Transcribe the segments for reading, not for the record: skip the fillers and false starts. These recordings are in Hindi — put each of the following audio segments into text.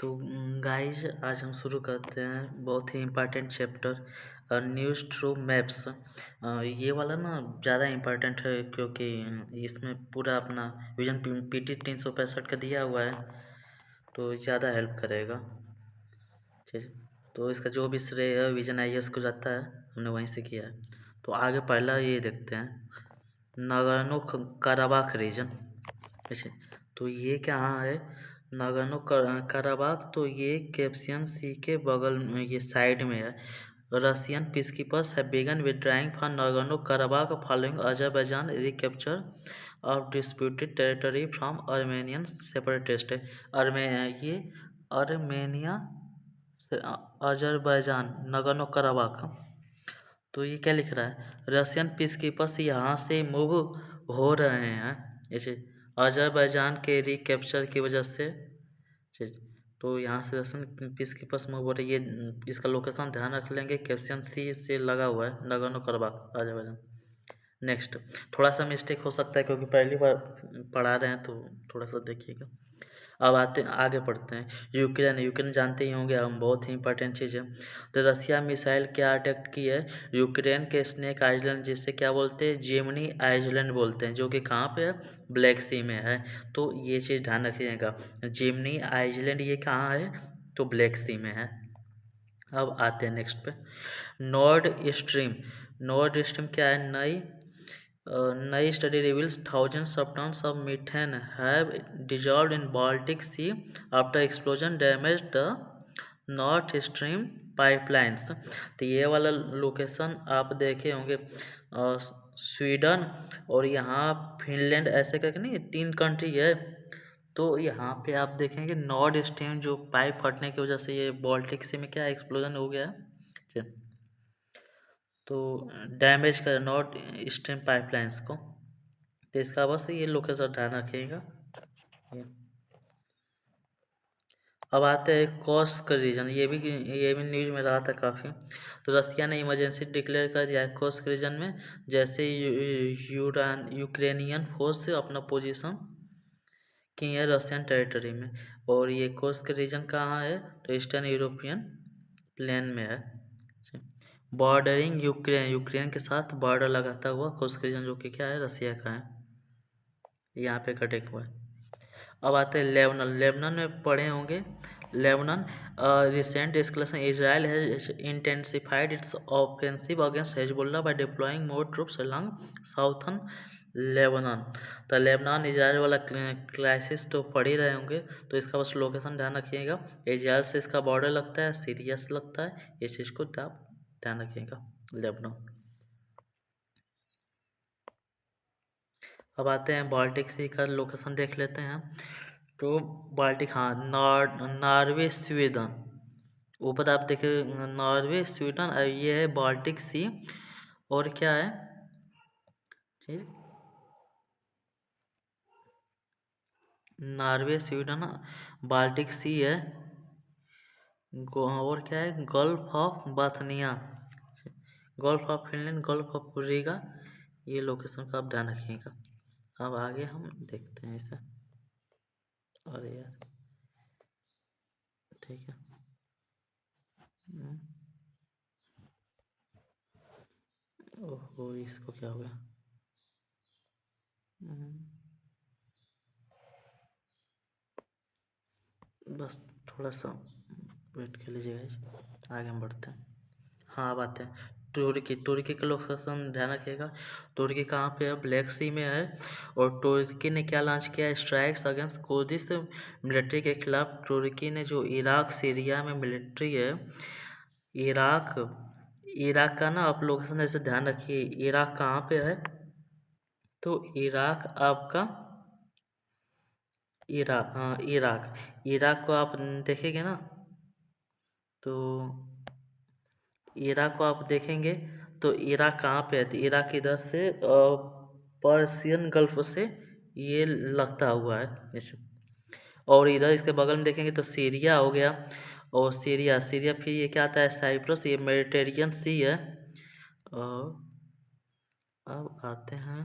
तो गाइस आज हम शुरू करते हैं बहुत ही important chapter news through maps. ये वाला ना ज़्यादा इम्पोर्टेंट है क्योंकि इसमें पूरा अपना विजन पीटी 365 का दिया हुआ है, तो ज़्यादा हेल्प करेगा। ठीक है, तो इसका जो भी श्रेय है विजन आईएएस को जाता है, हमने वहीं से किया है। तो आगे पहला ये देखते हैं नागोर्नो काराबाख रीजन। अच्छा, तो ये कहाँ है? नागोर्नो काराबाख, तो ये कैस्पियन सी के बगल में, ये साइड में है। Russian peacekeepers have begun withdrawing from Nagorno Karabakh following Azerbaijan recapture of disputed territory from Armenian separatist. ये आर्मेनिया से अजरबैजान नागोर्नो काराबाख। तो ये क्या लिख रहा है? रशियन पीसकीपर्स यहाँ से मूव हो रहे हैं, जैसे अजरबैजान के रिकैप्चर की वजह से। ठीक, तो यहाँ से रशियन पीसकीपर्स मूव हो रही है। ये इसका लोकेशन ध्यान रख लेंगे, कैस्पियन सी से लगा हुआ है नागोर्नो कराबाख अजरबैजान। नेक्स्ट, थोड़ा सा मिस्टेक हो सकता है क्योंकि पहली बार पढ़ा रहे हैं, तो थोड़ा सा देखिएगा। अब आगे पढ़ते हैं। यूक्रेन जानते ही होंगे हम, बहुत ही इंपॉर्टेंट चीज़ है। तो रसिया मिसाइल क्या अटैक की है? यूक्रेन के स्नेक आइलैंड, जिसे क्या बोलते हैं? जेमनी आइलैंड बोलते हैं, जो कि कहाँ पे है? ब्लैक सी में है। तो ये चीज़ ध्यान रखिएगा, जेमनी आइलैंड ये कहाँ है? तो ब्लैक सी में है। अब आते हैं नेक्स्ट पे, नॉर्ड स्ट्रीम क्या है? नई study reveals thousands of tons of methane have dissolved in Baltic Sea after explosion damage the North Stream pipelines. तो ये वाला लोकेशन आप देखे होंगे, स्वीडन और यहाँ फिनलैंड, ऐसे करके नहीं, 3 कंट्री है। तो यहाँ पे आप देखेंगे नॉर्थ स्ट्रीम जो पाइप फटने की वजह से ये बाल्टिक सी में क्या एक्सप्लोजन हो गया है, तो डैमेज कर नॉर्थ स्ट्रीम पाइपलाइंस को। तो इसका बस ये लोकेशन ध्यान रखिएगा। अब आते हैं कॉस्ट का रीजन, ये भी न्यूज में रहा था काफ़ी। तो रसिया ने इमरजेंसी डिक्लेयर कर दिया है कॉस्ट के रीजन में, जैसे यूक्रेनियन फोर्स अपना पोजीशन की है रशियन टेरिटरी में। और ये कोर्स का रीजन कहाँ है? तो ईस्टर्न यूरोपियन प्लेन में है, बॉर्डरिंग यूक्रेन के साथ बॉर्डर लगाता हुआ कोर्स का रीजन, जो कि क्या है? रसिया का है, यहाँ पे अटैक हुआ है। अब आते हैं लेबनान में पढ़े होंगे। Lebanon recent escalation, Israel has intensified its offensive against Hezbollah by deploying more troops along southern Lebanon. तो लेबनान इजराइल वाला क्राइसिस तो पढ़ ही रहे होंगे, तो इसका बस लोकेशन ध्यान रखिएगा। इजराइल से इसका बॉर्डर लगता है, सीरिया से लगता है, इस चीज़ को ध्यान रखिएगा, लेबनान। अब आते हैं बाल्टिक सी का लोकेशन देख लेते हैं। तो बाल्टिक, हाँ, नॉर्वे स्वीडन, ऊपर आप देखिए नॉर्वे स्वीडन, और ये है बाल्टिक सी। और क्या है ठीक, नॉर्वे स्वीडन बाल्टिक सी है, और क्या है? Gulf of Bothnia, Gulf of Finland, Gulf of Riga, ये लोकेशन का आप ध्यान रखिएगा। अब आगे हम देखते हैं इसे। अरे यार, ठीक है। ओहो, इसको क्या हो गया? बस थोड़ा सा वेट कर लीजिएगा, आगे हम बढ़ते हैं। हाँ, अब आते हैं तुर्की का लोकेशन ध्यान रखिएगा। तुर्की कहाँ पे है? ब्लैक सी में है। और तुर्की ने क्या लॉन्च किया है? स्ट्राइक्स अगेंस्ट कुर्दिश मिलिट्री के खिलाफ। तुर्की ने जो इराक सीरिया में मिलिट्री है, इराक इराक का ना आप लोकेशन ऐसे ध्यान रखिए, इराक कहाँ पे है? तो इराक आपका, इराक, हाँ, इराक को आप देखेंगे ना, तो इराक को आप देखेंगे तो इराक कहाँ पे है? तो इराक इधर से पर्शियन गल्फ से ये लगता हुआ है जैसे। और इधर इसके बगल में देखेंगे तो सीरिया हो गया, और सीरिया फिर ये क्या आता है? साइप्रस, ये मेडिटेरियन सी है। और अब आते हैं,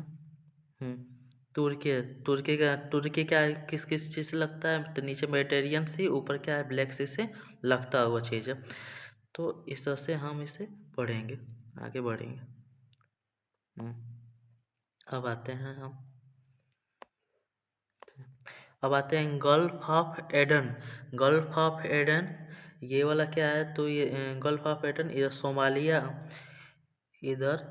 तुर्की है। तुर्की क्या है, किस किस चीज़ से लगता है, तो नीचे मेडिटेरियन सी, ऊपर क्या है, ब्लैक सी से लगता हुआ चीज़ है। तो इस तरह से हम इसे पढ़ेंगे, आगे बढ़ेंगे। हम्म, अब आते हैं हम अब आते हैं gulf of Aden. Gulf of Aden ये वाला क्या है, तो ये गल्फ ऑफ एडन, इधर सोमालिया, इधर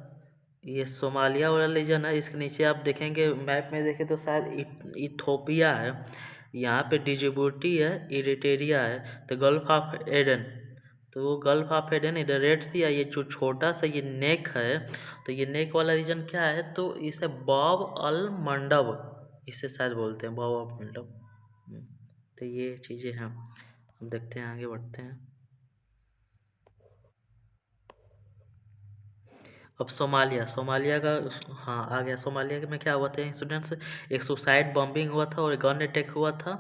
ये सोमालिया वाला रीजन है। इसके नीचे आप देखेंगे, मैप में देखें तो शायद इथोपिया है, यहाँ पे डिजिबूटी है, इरिटेरिया है, तो गल्फ ऑफ एडन, तो वो गल्फ ऑफ एडन इधर रेड सी है। ये जो छोटा सा ये नेक है, तो ये नेक वाला रीजन क्या है, तो इसे बॉब अल मंडब, इसे शायद बोलते हैं बॉब अल मंडब। हम्म, तो ये चीज़ें हैं। अब देखते हैं, आगे बढ़ते हैं। अब सोमालिया, सोमालिया का, हाँ आ गया। सोमालिया में क्या हुआ था स्टूडेंट्स, एक सुसाइड बॉम्बिंग हुआ था और गन अटैक हुआ था,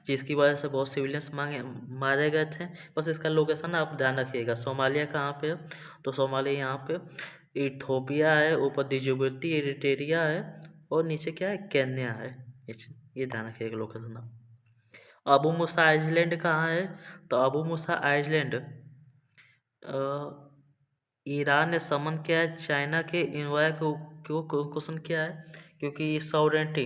जिसकी वजह से बहुत सिविलियंस मारे गए थे। बस इसका लोकेशन आप ध्यान रखिएगा, सोमालिया कहाँ पे है, तो सोमालिया यहाँ पे इथोपिया है, ऊपर डिजिबूटी इरिट्रिया है, और नीचे क्या है, केन्या है। ये ध्यान रखिएगा लोकेशन आप। अबू मूसा आइलैंड कहाँ है, तो अबू मूसा आइलैंड ईरान ने समन किया है चाइना के इन्वाय को, क्यों क्वेश्चन किया है, क्योंकि ये सॉवरेंटी,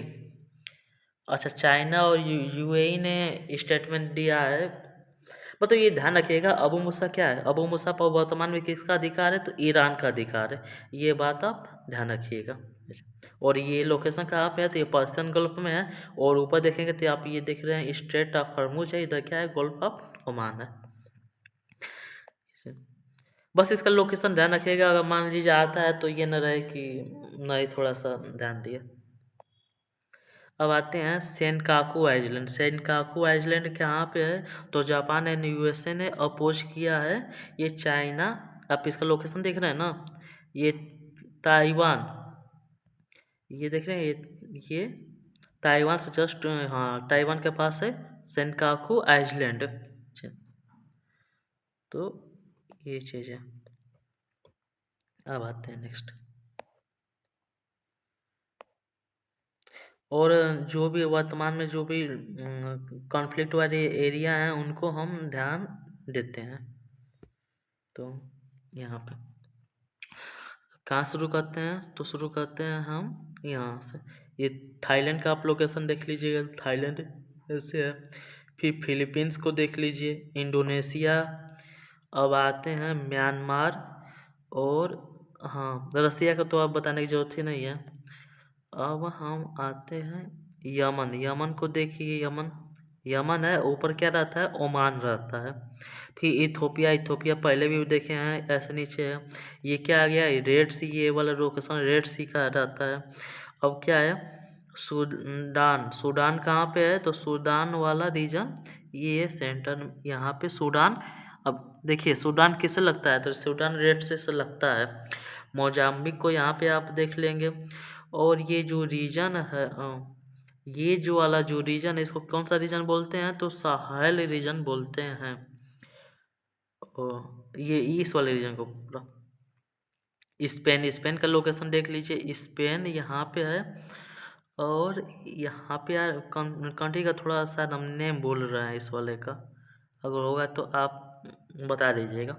अच्छा चाइना और यूएई ने स्टेटमेंट दिया है। मतलब ये ध्यान रखिएगा, अबू मूसा क्या है, अबू मूसा पर वर्तमान में किसका अधिकार है, तो ईरान का अधिकार है। ये बात आप ध्यान रखिएगा। और ये लोकेशन कहाँ पे है, तो ये पर्शियन गल्फ में है। और ऊपर देखेंगे तो आप ये देख रहे हैं स्ट्रेट ऑफ हॉर्मुज है, इधर क्या है, गल्फ ऑफ ओमान है। बस इसका लोकेशन ध्यान रखिएगा, अगर मान लीजिए आता है तो ये न रहे कि नहीं, थोड़ा सा ध्यान दिए। अब आते हैं सेनकाकू आइलैंड। सेनकाकू आइलैंड कहाँ पे है, तो जापान एंड यूएसए ने अपोज किया है। ये चाइना, आप इसका लोकेशन देख रहे हैं ना, ये ताइवान, ये देख रहे हैं, ये ताइवान से जस्ट, हाँ ताइवान के पास है सेनकाकू आइलैंड। तो ये चीज़ है। अब आते हैं नेक्स्ट। और जो भी वर्तमान में जो भी कॉन्फ्लिक्ट वाले एरिया हैं, उनको हम ध्यान देते हैं। तो यहाँ पे कहाँ शुरू करते हैं, तो शुरू करते हैं हम यहाँ से। ये थाईलैंड का आप लोकेशन देख लीजिएगा, थाईलैंड ऐसे है। फिर फिलीपींस को देख लीजिए, इंडोनेशिया। अब आते हैं म्यांमार, और हाँ रसिया का तो आप बताने की जरूरत ही नहीं है। अब हम आते हैं यमन। यमन को देखिए, यमन, यमन है, ऊपर क्या रहता है, ओमान रहता है। फिर इथोपिया, इथोपिया पहले भी देखे हैं, ऐसे नीचे है। ये क्या आ गया, रेड सी, ये वाला लोकेशन रेड सी का रहता है। अब क्या है, सूडान। सूडान कहाँ पे है, तो सूडान वाला रीजन ये सेंटर, यहाँ पे सूडान। अब देखिए सूडान किससे लगता है, तो सूडान रेड से लगता है। मोजाम्बिक को यहाँ पे आप देख लेंगे। और ये जो रीजन है, ये जो वाला जो रीजन है, इसको कौन सा रीजन बोलते हैं, तो साहेल रीजन बोलते हैं। ओ, ये ईस्ट वाले रीजन को पूरा। स्पेन, स्पेन का लोकेशन देख लीजिए, स्पेन यहाँ पे है। और यहाँ पे यार कंट्री का थोड़ा सा हम नेम बोल रहे हैं इस वाले का, अगर होगा तो आप बता दीजिएगा।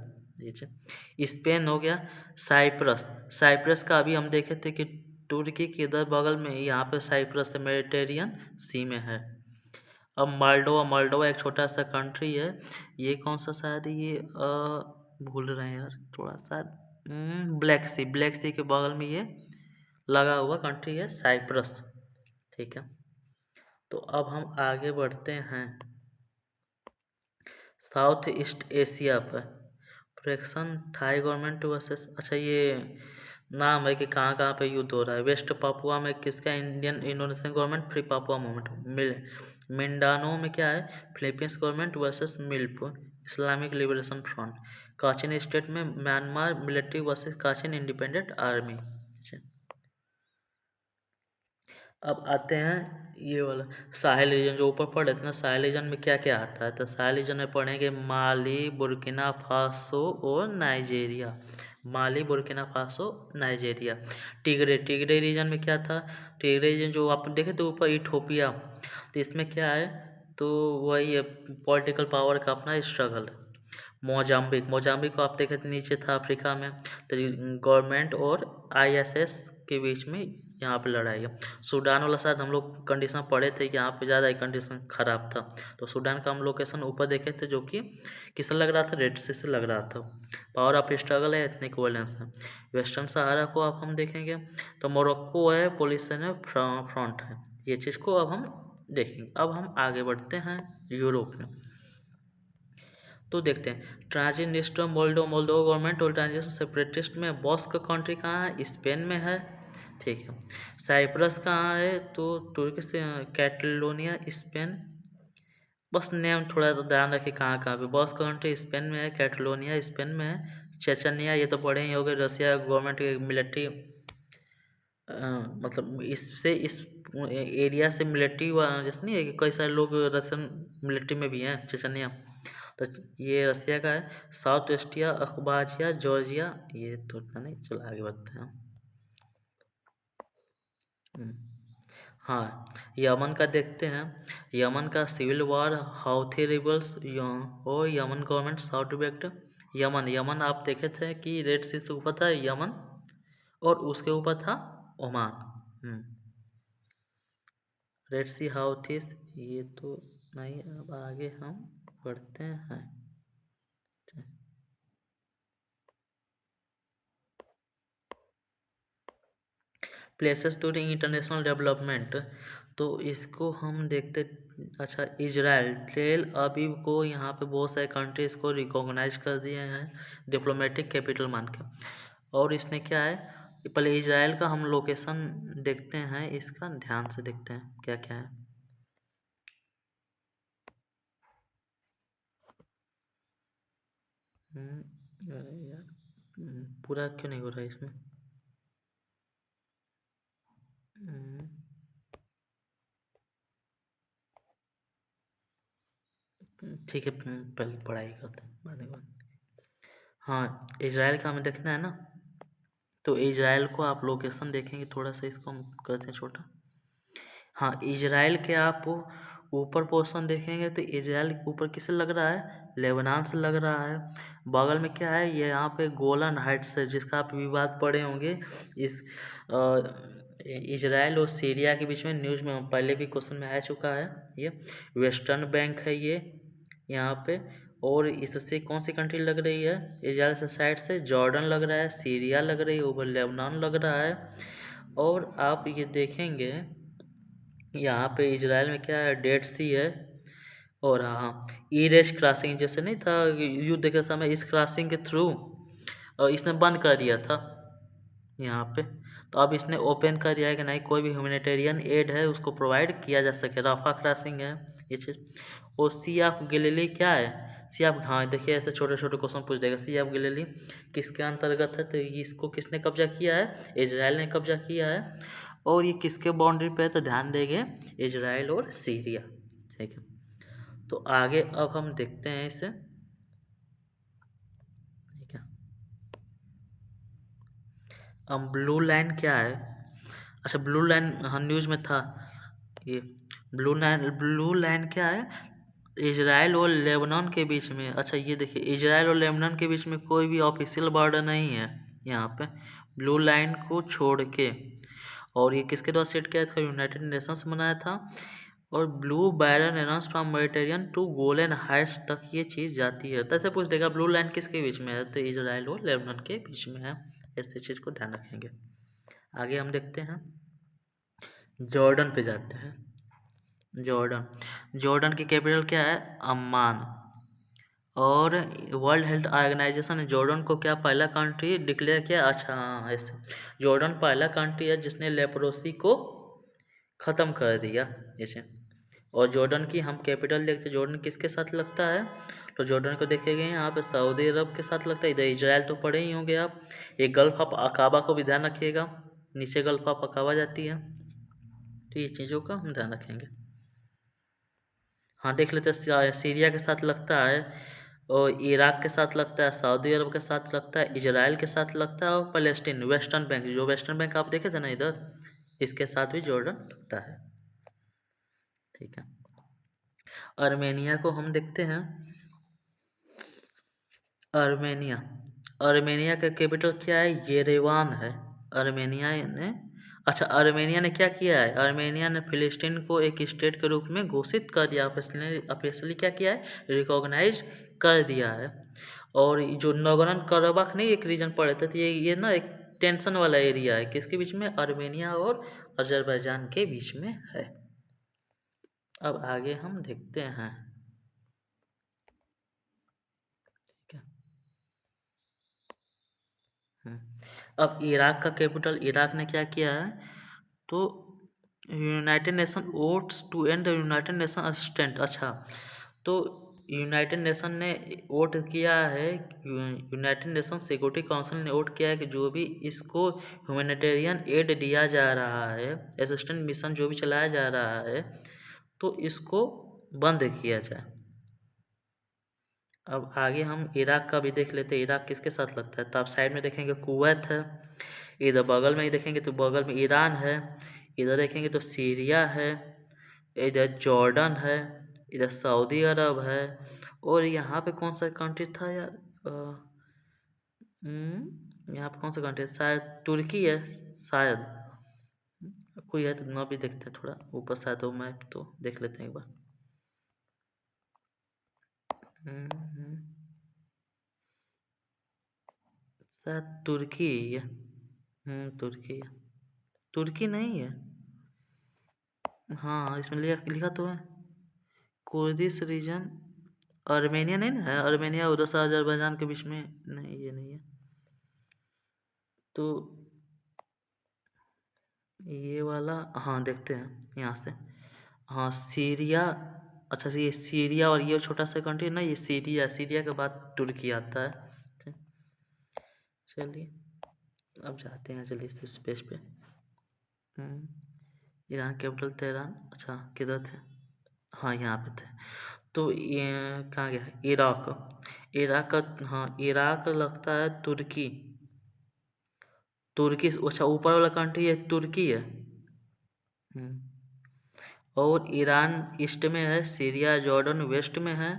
स्पेन हो गया। साइप्रस, साइप्रस का अभी हम देखे थे कि तुर्की के इधर बगल में, यहाँ पे साइप्रस मेडिटेरियन सी में है। अब माल्डोवा, माल्डोवा एक छोटा सा कंट्री है। ये कौन सा, शायद ये भूल रहे हैं यार थोड़ा सा, ब्लैक सी, ब्लैक सी के बगल में ये लगा हुआ कंट्री है साइप्रस। ठीक है, तो अब हम आगे बढ़ते हैं साउथ ईस्ट एशिया पर। फ्रैक्शन थाई गवर्नमेंट वर्सेस, अच्छा ये नाम है कि कहाँ कहाँ पे युद्ध हो रहा है। वेस्ट पापुआ में किसका, Indian Indonesian government, free Papua movement. Mindanao में क्या है, Philippines government versus MILF, Islamic Liberation Front. Kachin State में Myanmar military versus Kachin Independent Army. अब आते हैं ये वाला साहेल रीजन, जो ऊपर पढ़ रहे थे ना, साहेल रीजन में क्या क्या आता है, तो साहेल रीजन में पढ़ेंगे माली, बुर्किना फासो और Nigeria. Mali, Burkina Faso, Nigeria. Tigray, Tigray region में क्या था, टेररिज्म जो आप देखे तो ऊपर इथोपिया, तो इसमें क्या है, तो वही है पॉलिटिकल पावर का अपना स्ट्रगल है। मोजाम्बिक, मोजाम्बिक को आप देखें तो नीचे था अफ्रीका में, तो गवर्नमेंट और आईएसएस के बीच में यहाँ पे लड़ाई है। सूडान वाला शायद हम लोग कंडीशन पढ़े थे कि यहाँ पे ज़्यादा ही कंडीशन ख़राब था, तो सूडान का हम लोकेशन ऊपर देखे थे, जो कि किससे लग रहा था, रेड सी से लग रहा था। पावर ऑफ स्ट्रगल है, एथनिक वायलेंस है। वेस्टर्न सहारा को आप हम देखेंगे तो मोरक्को है, पोलिसन है, फ्रंट है, ये चीज़ को अब हम देखेंगे। अब हम आगे बढ़ते हैं यूरोप में, तो देखते हैं ट्रांसनिस्ट्रिया मोल्डो, मोल्दोवा गवर्नमेंट और ट्रांजिशन सेपरेटिस्ट में। बॉस्क कंट्री कहाँ है, स्पेन में है, ठीक है। साइप्रस कहाँ है, तो तुर्क से कैटलोनिया, स्पेन। बस नेम थोड़ा तो ध्यान रखिए कहाँ कहाँ पे। बॉस्क कंट्री स्पेन में है, कैटलोनिया स्पेन में है, चेचनिया ये तो पढ़े ही होंगे, रसिया गवर्नमेंट के मिलिट्री, मतलब इससे इस एरिया से मिलिट्री जैसे नहीं है कि कई सारे लोग रशियन मिलिट्री में भी हैं, चेचनिया, तो ये रसिया का है। साउथ एस्टिया, अखबाजिया, जॉर्जिया, ये तो इतना नहीं, चलो आगे बढ़ते हैं। हम्म, हाँ, यमन का देखते हैं। यमन का सिविल वार, हाउथी रिबल्स और Yemen government Saudi backed. Yemen, Yemen आप देखे थे कि रेड सी से ऊपर था यमन, और उसके ऊपर था ओमान। रेड सी हाउथीस, ये तो नहीं। अब आगे हम बढ़ते हैं। प्लेसेस टूरिंग इंटरनेशनल डेवलपमेंट, तो इसको हम देखते। अच्छा, इजराइल, टेल अवीव को यहाँ पे बहुत सारे कंट्रीज़ को रिकॉग्नाइज कर दिए हैं डिप्लोमेटिक कैपिटल मान के। और इसने क्या है, पहले इजराइल का हम लोकेशन देखते हैं, इसका ध्यान से देखते हैं क्या क्या है। यार, पूरा क्यों नहीं हो रहा है इसमें। हम्म, ठीक है, पहले पढ़ाई करते हैं बाद में हाँ, इजराइल का हमें देखना है ना, तो इजराइल को आप लोकेशन देखेंगे, थोड़ा सा इसको हम करते हैं छोटा। हाँ, इजराइल के आप ऊपर पोर्शन देखेंगे तो इजराइल ऊपर किससे लग रहा है, लेबनान से लग रहा है। बगल में क्या है, ये यहाँ पे गोलन हाइट्स है, जिसका आप विवाद पढ़े होंगे। इस इजराइल और सीरिया के बीच में न्यूज़ में पहले भी क्वेश्चन में आ चुका है। ये वेस्टर्न बैंक है ये यहाँ पे। और इससे कौन सी कंट्री लग रही है, इजराइल से साइड से जॉर्डन लग रहा है, सीरिया लग रही है, ऊपर लेबनान लग रहा है। और आप ये देखेंगे यहाँ पे इजराइल में क्या है, डेड सी है। और हाँ, ईरेज क्रॉसिंग जैसे नहीं था युद्ध के समय, इस क्रॉसिंग के थ्रू इसने बंद कर दिया था यहाँ पे। तो अब इसने ओपन कर दिया है कि नहीं, कोई भी ह्यूमैनिटेरियन एड है उसको प्रोवाइड किया जा सके। राफा क्रॉसिंग है ये चीज़। और सी ऑफ गलीली क्या है, सी ऑफ, हाँ देखिए ऐसे छोटे छोटे क्वेश्चन पूछ देगा। सी ऑफ गलीली किसके अंतर्गत है, तो इसको किसने कब्जा किया है, इजराइल ने कब्जा किया है। और ये किसके बाउंड्री पे है, तो ध्यान देंगे इजराइल और सीरिया, ठीक है। तो आगे अब हम देखते हैं इसे, ठीक है। अब ब्लू लाइन क्या है, अच्छा ब्लू लाइन हाँ न्यूज़ में था ये। ब्लू लाइन क्या है, इजराइल और लेबनान के बीच में। अच्छा ये देखिए, इजराइल और लेबनान के बीच में कोई भी ऑफिशियल बॉर्डर नहीं है यहाँ पे, ब्लू लाइन को छोड़ के। और ये किसके द्वारा सेट किया था, यूनाइटेड नेशंस बनाया था। और ब्लू बैरन एनस from Mediterranean to Golan Heights तक ये चीज़ जाती है। तो ऐसे पूछ देगा ब्लू लाइन किसके बीच में है, तो इजराइल और लेबनान के बीच में है। ऐसे चीज़ को ध्यान रखेंगे। आगे हम देखते हैं, जॉर्डन पे जाते हैं। जॉर्डन, जॉर्डन की कैपिटल क्या है, अम्मान। और वर्ल्ड हेल्थ ऑर्गेनाइजेशन ने जॉर्डन को क्या पहला कंट्री डिक्लेयर किया, अच्छा हाँ ऐसे, जॉर्डन पहला कंट्री है जिसने लेप्रोसी को ख़त्म कर दिया जैसे। और जॉर्डन की हम कैपिटल देखते हैं, जॉर्डन किसके साथ लगता है, तो जॉर्डन को देखेंगे यहाँ पे सऊदी अरब के साथ लगता है। इधर इजराइल तो पढ़े ही होंगे आप। ये गल्फ ऑफ अकाबा को भी ध्यान रखिएगा, नीचे गल्फ ऑफ अकाबा जाती है, तो ये चीज़ों का हम ध्यान रखेंगे। हाँ देख लेते हैं, सीरिया के साथ लगता है, और इराक के साथ लगता है, सऊदी अरब के साथ लगता है, इजराइल के साथ लगता है, और पैलेस्टीन, वेस्टर्न बैंक, जो वेस्टर्न बैंक आप देखे थे ना इधर, इसके साथ भी जॉर्डन लगता है। ठीक है, आर्मेनिया को हम देखते हैं। आर्मेनिया, आर्मेनिया का कैपिटल क्या है? येरेवान है। आर्मेनिया ने अच्छा, आर्मेनिया ने क्या किया है? आर्मेनिया ने फिलिस्तीन को एक स्टेट के रूप में घोषित कर दिया, ऑफिशियली क्या किया है? रिकॉग्नाइज कर दिया है। और जो नगोर्नो कराबाख नहीं एक रीजन पड़े थे, तो ये ना एक टेंशन वाला एरिया है, किसके बीच में? आर्मेनिया और अजरबैजान के बीच में है। अब आगे हम देखते हैं। ठीक है। अब इराक का कैपिटल, इराक ने क्या किया है? तो United Nation votes to end United Nation assistant. अच्छा, तो यूनाइटेड नेशन ने वोट किया है, यूनाइटेड नेशन सिक्योरिटी काउंसिल ने वोट किया है कि जो भी इसको ह्यूमैनिटेरियन एड दिया जा रहा है, असिस्टेंट मिशन जो भी चलाया जा रहा है, तो इसको बंद किया जाए। अब आगे हम इराक का भी देख लेते हैं, इराक किसके साथ लगता है? तो आप साइड में देखेंगे कुवैत है, इधर बगल में ही देखेंगे तो बगल में ईरान है, इधर देखेंगे तो सीरिया है, इधर जॉर्डन है, इधर सऊदी अरब है, और यहाँ पे कौन सा कंट्री था यार? यहाँ पे कौन सा कंट्री है? शायद तुर्की है, शायद। कोई है तो ना भी देखते हैं, थोड़ा ऊपर शायद वो मैप तो देख लेते हैं एक बार। हम्म, शायद तुर्की है ये। तुर्की है। तुर्की नहीं है। हाँ, इसमें लिखा लिखा तो है कुर्दिश रीजन। आर्मेनिया नहीं ना है? आर्मेनिया उधर से अजरबैजान के बीच में नहीं, ये नहीं है। तो ये वाला, हाँ देखते हैं यहाँ से। हाँ, सीरिया। अच्छा, ये सीरिया और ये छोटा सा कंट्री ना, ये सीरिया, सीरिया के बाद तुर्की आता है। ठीक, चलिए अब जाते हैं जल्दी से स्पेस पे। Iran capital Tehran. अच्छा, किधर थे? हाँ, यहाँ पे थे। तो ये कहाँ गया? इराक, इराक का, हाँ इराक लगता है तुर्की, तुर्की। अच्छा, ऊपर वाला कंट्री है तुर्की है। हम्म, और ईरान ईस्ट में है, सीरिया जॉर्डन वेस्ट में है,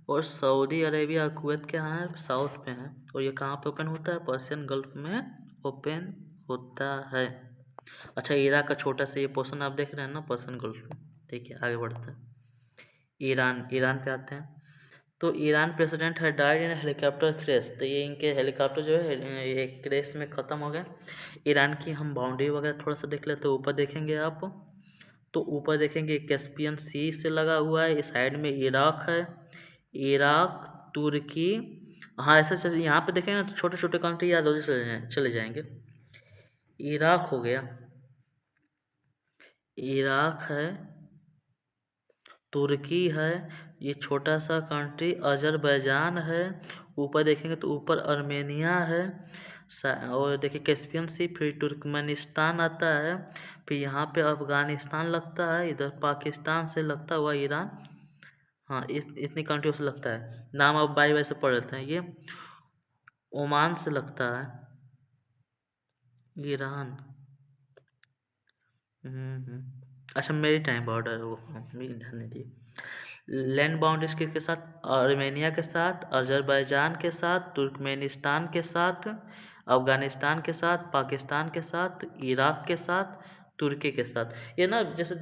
और सऊदी अरेबिया कुवैत के यहाँ है, साउथ में है। और ये कहाँ पे ओपन होता है? पर्शियन गल्फ में ओपन होता है। अच्छा, इराक का छोटा सा ये पोर्शन आप देख रहे हैं ना, पर्शियन गल्फ में। ठीक है, आगे बढ़ते हैं। ईरान, ईरान पे आते हैं। तो ईरान प्रेसिडेंट है डाइड इन हेलीकॉप्टर क्रैश। तो ये इनके हेलीकॉप्टर जो है ये क्रैश में ख़त्म हो गए। ईरान की हम बाउंड्री वगैरह थोड़ा सा देख लेते हैं। ऊपर देखेंगे आप, तो ऊपर देखेंगे कैस्पियन सी से लगा हुआ है, इस साइड में इराक है, इराक, तुर्की। हाँ, ऐसे ऐसे यहाँ पे देखेंगे तो छोटे छोटे कंट्री याद हो चले जाएंगे। इराक हो गया, इराक है, तुर्की है, ये छोटा सा कंट्री अजरबैजान है। ऊपर देखेंगे तो ऊपर आर्मेनिया है, और देखिए कैस्पियन सी, फिर तुर्कमेनिस्तान आता है, फिर यहाँ पे अफगानिस्तान लगता है, इधर पाकिस्तान से लगता हुआ ईरान। हाँ, इतनी कंट्रियों से लगता है। नाम आप बाई बाई से पढ़ लेते हैं। ये ओमान से लगता है, ईरान। अच्छा, मेरी टाइम बॉर्डर वो मेरी ध्यान नहीं दी। लैंड बाउंड्रीज किसके साथ? आर्मेनिया के साथ, अजरबैजान के साथ, तुर्कमेनिस्तान के साथ, अफगानिस्तान के साथ, पाकिस्तान के साथ, इराक के साथ, तुर्की के साथ। ये ना जैसे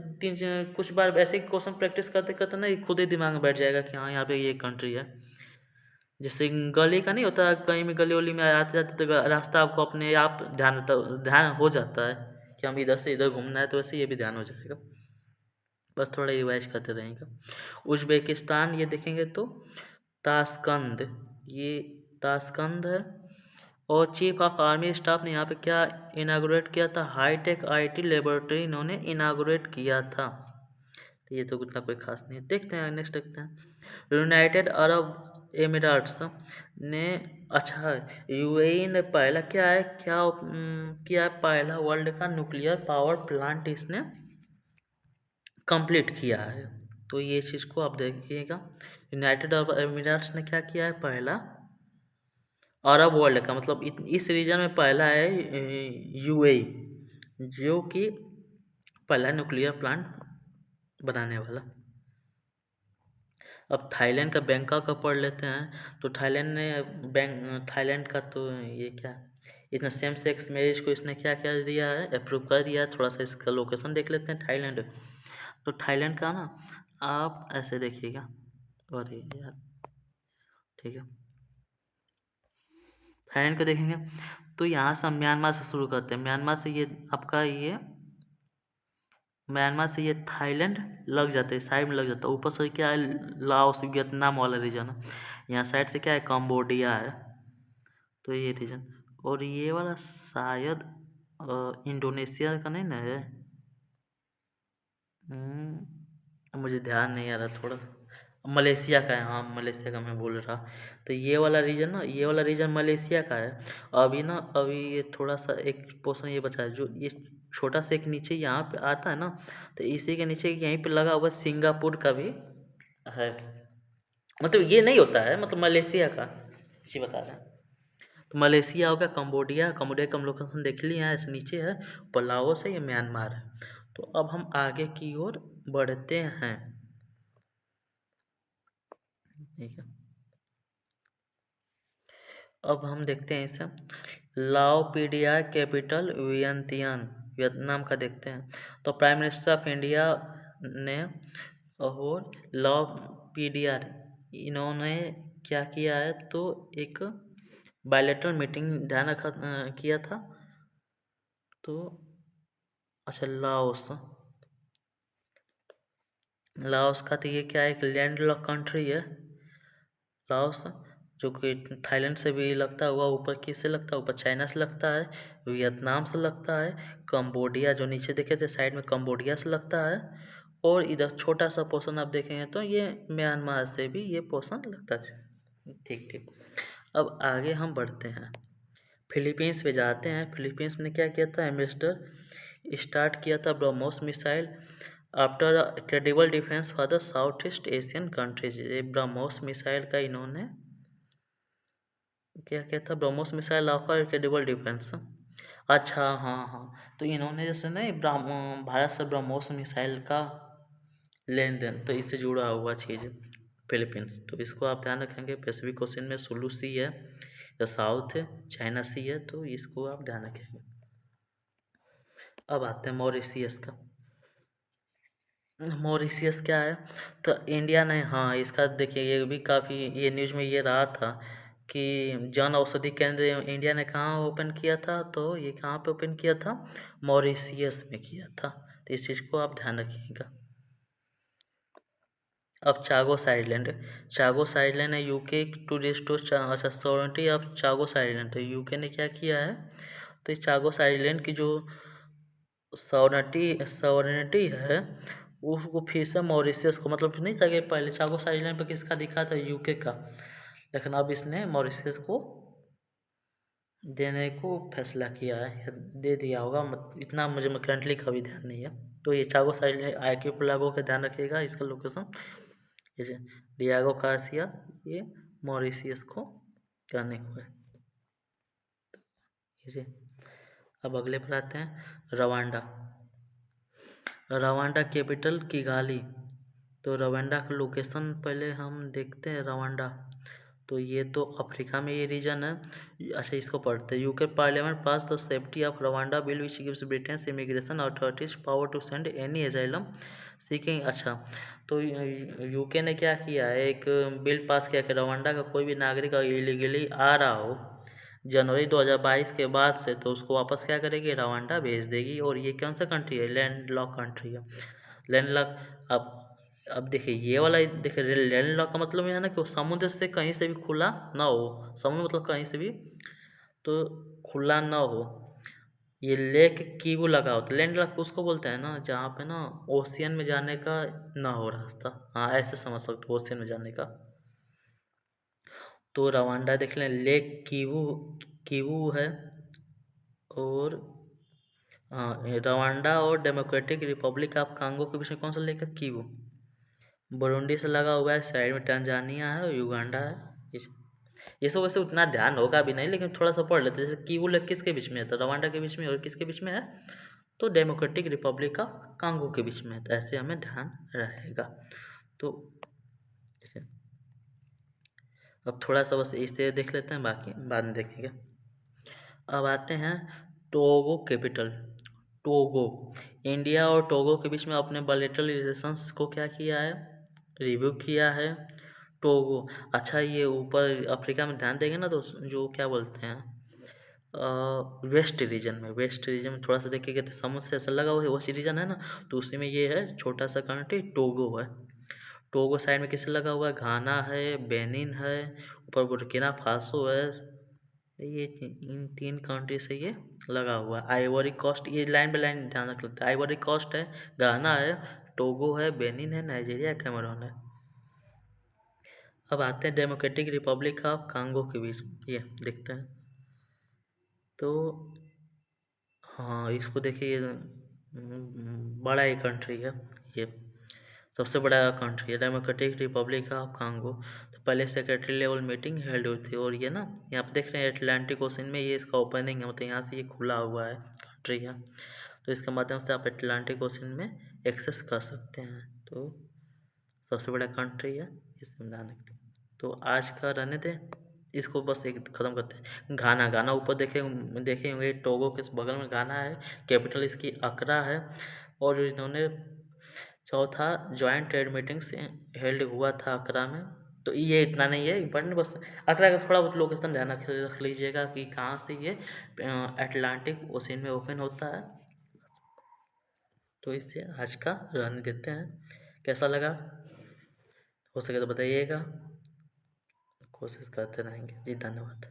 कुछ बार ऐसे क्वेश्चन प्रैक्टिस करते करते ना ये खुद ही दिमाग में बैठ जाएगा कि हाँ यहाँ पे ये कंट्री है। जैसे गली का नहीं होता, कहीं भी गली वली में आते जाते तो रास्ता आपको अपने आप ध्यान हो जाता है कि हम इधर से इधर घूमना है, तो वैसे ये भी ध्यान हो जाएगा। बस थोड़ा रिवाइज करते रहेंगे। उज़्बेकिस्तान ये देखेंगे तो ताशकंद, ये ताशकंद है। और चीफ ऑफ आर्मी स्टाफ ने यहाँ पे क्या इनागोरेट किया था? हाईटेक आईटी लेबोरेटरी इन्होंने इनागोरेट किया था। तो ये तो उतना कोई खास नहीं है। देखते हैं नेक्स्ट, देखते हैं। यूनाइटेड अरब एमिरेट्स ने, अच्छा यूएई ने पहला क्या है, किया है? पहला वर्ल्ड का न्यूक्लियर पावर प्लांट इसने कंप्लीट किया है। तो ये चीज़ को आप देखिएगा। यूनाइटेड अरब एमिरेट्स ने क्या किया है? पहला अरब वर्ल्ड का मतलब इस रीजन में पहला है यूएई, जो कि पहला न्यूक्लियर प्लांट बनाने वाला। अब थाईलैंड का बैंकॉक का पढ़ लेते हैं। तो थाईलैंड ने थाईलैंड का तो ये क्या, इसने सेम सेक्स मैरिज को इसने क्या क्या दिया है, अप्रूव कर दिया है। थोड़ा सा इसका लोकेशन देख लेते हैं थाईलैंड। तो थाईलैंड का ना, आप ऐसे देखिएगा। और यार, ठीक है, थाईलैंड को देखेंगे तो यहाँ से हम म्यांमार से शुरू करते हैं। म्यांमार से ये आपका ये म्यांमार से ये थाईलैंड लग जाता है, साइड में लग जाता है। ऊपर से क्या है, लाओस वियतनाम वाला रीजन है। यहाँ साइड से क्या है, कंबोडिया है। तो ये रीजन, और ये वाला शायद इंडोनेशिया का नहीं ना है। मुझे ध्यान नहीं आ रहा थोड़ा। मलेशिया का है, हाँ मलेशिया का मैं बोल रहा। तो ये वाला रीजन ना, ये वाला रीजन मलेशिया का है। अभी ये थोड़ा सा एक पोर्शन ये बचा है, जो ये छोटा सा एक नीचे यहाँ पे आता है ना। तो इसी के नीचे यहीं पे लगा हुआ सिंगापुर का भी है। मतलब ये नहीं होता है, मतलब मलेशिया का जी बता रहे हैं। तो मलेशिया हो गया, कंबोडिया, कंबोडिया का हम लोकेशन देख लिए, यहाँ ऐसे नीचे है। लाओस है, ये म्यांमार है। तो अब हम आगे की ओर बढ़ते हैं। ठीक है, अब हम देखते हैं इसे। लाओपीडिया कैपिटल वियंतियान, वियतनाम का देखते हैं। तो प्राइम मिनिस्टर ऑफ इंडिया ने और लाओपीडिया, इन्होंने क्या किया है, तो एक बायलैटरल मीटिंग ध्यान रखा किया था। तो अच्छा, लाओस, लाओस का तो ये क्या है, एक लैंड लॉक कंट्री है लाओस, जो कि थाईलैंड से भी लगता हुआ, ऊपर किससे लगता है, ऊपर चाइना से लगता है, वियतनाम से लगता है, कंबोडिया जो नीचे देखे थे साइड में, कंबोडिया से लगता है। और इधर छोटा सा पोर्शन आप देखेंगे तो ये म्यांमार से भी ये पोर्शन लगता है। ठीक ठीक, अब आगे हम बढ़ते हैं, फिलीपींस पे जाते हैं। फिलीपींस ने क्या किया था, एम्बेसडर स्टार्ट किया था BrahMos missile after credible defence for the south east Asian countries. ये ब्रह्मोस मिसाइल का इन्होंने क्या क्या था, BrahMos missile offer credible defence. अच्छा, हाँ हाँ। तो इन्होंने जैसे नहीं भारत से ब्रह्मोस मिसाइल का लेन देन, तो इससे जुड़ा हुआ चीज़ है फिलीपींस। तो इसको आप ध्यान रखेंगे, पैसिफिक ओशन में सुलू सी है या साउथ है, चाइना सी है, तो इसको आप ध्यान रखेंगे। अब आते हैं मॉरिशियस का। मॉरिशियस क्या है, तो इंडिया ने, हाँ इसका देखिए, ये भी काफ़ी, ये न्यूज़ में ये रहा था कि जन औषधि केंद्र इंडिया ने कहाँ ओपन किया था, तो ये कहाँ पे ओपन किया था, मॉरिशियस में किया था। तो इस चीज़ को आप ध्यान रखिएगा। अब चागोस आइलैंड, चागोस आइलैंड है यूके टू रिस्टोर अच्छा सॉवरेनिटी ऑफ चागोस आइलैंड। तो यूके ने क्या किया है, तो इस चागोस आइलैंड की जो सॉवरेनिटी है, उसको फिर से मॉरिशियस को, मतलब नहीं था कि पहले चागोस आइलैंड पर किसका दिखा था, यूके का, लेकिन अब इसने मॉरिशियस को देने को फैसला किया है, या दे दिया होगा, इतना मुझे करंटली का भी ध्यान नहीं है। तो ये चागोस आइलैंड आर्किपेलागो का ध्यान रखिएगा, इसका लोकेशन जैसे डियागो गार्सिया, ये मॉरिशियस को करने को है। जैसे अब अगले पर आते हैं, रवांडा। Rwanda capital Kigali. तो रवांडा का लोकेशन पहले हम देखते हैं, रवांडा। तो ये तो अफ्रीका में ये रीजन है। अच्छा, इसको पढ़ते हैं। UK parliament pass the safety of Rwanda bill which gives Britain immigration authorities power to send any asylum seeking. अच्छा, तो यूके ने क्या किया है, एक बिल पास किया कि रवांडा का कोई भी नागरिक अगर इलीगली आ रहा हो जनवरी 2022 के बाद से, तो उसको वापस क्या करेगी, रवांडा भेज देगी। और ये कौन सा कंट्री है, लैंड लॉक कंट्री है, लैंड लॉक। अब देखिए ये वाला, देखिए लैंड लॉक का मतलब ये है ना कि वो समुद्र से कहीं से भी खुला ना हो, समुद्र मतलब कहीं से भी तो खुला ना हो। ये लेक कीवू लगा होता है, लैंड लॉक उसको बोलते हैं ना जहाँ पे ना ओशियन में जाने का ना हो रास्ता, हाँ ऐसे समझ सकते हो, ओशियन में जाने का। तो रवांडा देख लें, लेक कीवू, कीवू है। और हाँ, रवांडा और डेमोक्रेटिक रिपब्लिक ऑफ कांगो के बीच में कौन सा लेक है, कीवू। बुरुंडी से लगा हुआ है, साइड में टंजानिया है और युगांडा है। इस ये सब वैसे उतना ध्यान होगा भी नहीं, लेकिन थोड़ा सा पढ़ लेते हैं। जैसे कीवू लेक किसके बीच में है, तो रवांडा के बीच में, और किसके बीच में है, तो डेमोक्रेटिक रिपब्लिक ऑफ कांगो के बीच में है, तो ऐसे हमें ध्यान रहेगा। तो इसे अब थोड़ा सा बस इसे देख लेते हैं, बाकी बाद में देखेंगे। अब आते हैं टोगो कैपिटल। टोगो, इंडिया और टोगो के बीच में अपने बायलैटरल रिलेशंस को क्या किया है, रिव्यू किया है। टोगो, अच्छा ये ऊपर अफ्रीका में ध्यान देंगे ना तो जो क्या बोलते हैं वेस्ट रीजन में थोड़ा सा देखेंगे तो समुद्र से ऐसा लगा हुआ है, वो रीजन है ना, तो उसी में ये है छोटा सा कंट्री टोगो है। टोगो साइड में किससे लगा हुआ है, घाना है, बेनिन है, ऊपर बुर्किना फासो है। ये इन 3 कंट्री से ये लगा हुआ है। आइवरी कोस्ट, ये लाइन बाय लाइन ध्यान रख लेते हैं। आइवरी कोस्ट है, घाना है, टोगो है, बेनिन है, नाइजीरिया, कैमरून है। अब आते हैं डेमोक्रेटिक रिपब्लिक ऑफ कांगो के बीच, ये देखते हैं। तो हाँ, इसको देखिए, ये बड़ा ही कंट्री है ये, सबसे बड़ा कंट्री है डेमोक्रेटिक रिपब्लिक ऑफ कांगो। तो पहले सेक्रेटरी लेवल मीटिंग हेल्ड हुई थी, और ये ना यहाँ पे देख रहे हैं अटलांटिक ओशन में ये इसका ओपनिंग है, मतलब यहाँ से ये खुला हुआ है कंट्री है, तो इसके माध्यम से आप अटलांटिक ओशन में एक्सेस कर सकते हैं। तो सबसे बड़ा कंट्री है, इसमें ध्यान रखते हैं। तो आज का रहने दें, इसको बस एक ख़त्म करते हैं। घाना, घाना ऊपर देखे होंगे, टोगो के बगल में घाना है, कैपिटल इसकी अकरा है, और इन्होंने चौथा जॉइंट ट्रेड मीटिंग्स हेल्ड हुआ था अकरा में। तो ये इतना नहीं है इम्पोर्टेंट, बस अकरा का थोड़ा बहुत लोकेशन ध्यान रख लीजिएगा कि कहाँ से ये अटलांटिक ओशन में ओपन होता है। तो इससे आज का रहने देते हैं। कैसा लगा, हो सके तो बताइएगा, कोशिश करते रहेंगे जी। धन्यवाद।